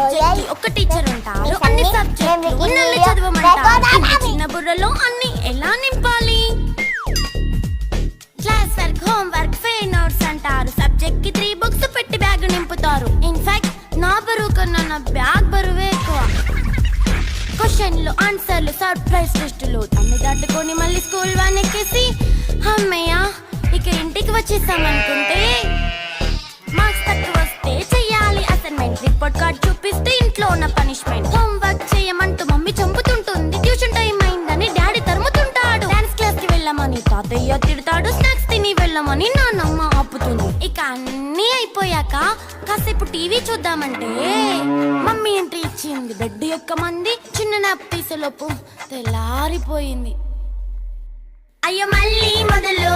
Subject కి ఒక teacher ఉంటారు. అన్ని సబ్జెక్టులు నన్ను చదవమంటారు. చిన్న బుర్రలో అన్ని ఎలా నింపాలి? Class work, home work, fair notes అంటారు. సబ్జెక్ట్ కి 3 బుక్స్ పెట్టి బ్యాగ్ నింపుతారు. ఇన్ఫాక్ట్ నా బరువు కన్నా నా బ్యాగ్ బరువే ఎక్కువ. క్వశ్చన్లు, ఆన్సర్లు, సర్ప్రైజ్ టెస్టులు తమ్మి దాటుకొని మళ్ళీ స్కూల్ వ్యాన్ ఎక్కేసి అమ్మయ్య ఇక ఇంటికి వచ్చేసామనుకుంటే మార్క్స్ తక్కువ వస్తే చెయ్యాలి అసైన్మెంట్. రిపోర్ట్ కార్డ్ చూపిస్తే ఇంట్లో ఉన్న పనిష్మెంట్. హోమ్ వర్క్ చేయమంటూ మమ్మీ చంపుతుంటుంది. ట్యూషన్ టైం అయిందని డాడీ తరుముతుంటాడు. డాన్స్ క్లాస్ కి వెళ్ళమని తాతయ్య తిడతాడు. స్నాక్స్ తిని వెళ్ళమని నాన్నమ్మ ఆపుతుంది. ఇక అన్నీ అయిపోయాక కాసేపు టీవీ చూద్దామంటే మమ్మీ ఎంట్రీ ఇచ్చింది. బెడ్ యొక్క మంది చిన్న నాప్ తీసేలోపు తెల్లారిపోయింది. అయ్యో మళ్ళీ మొదలు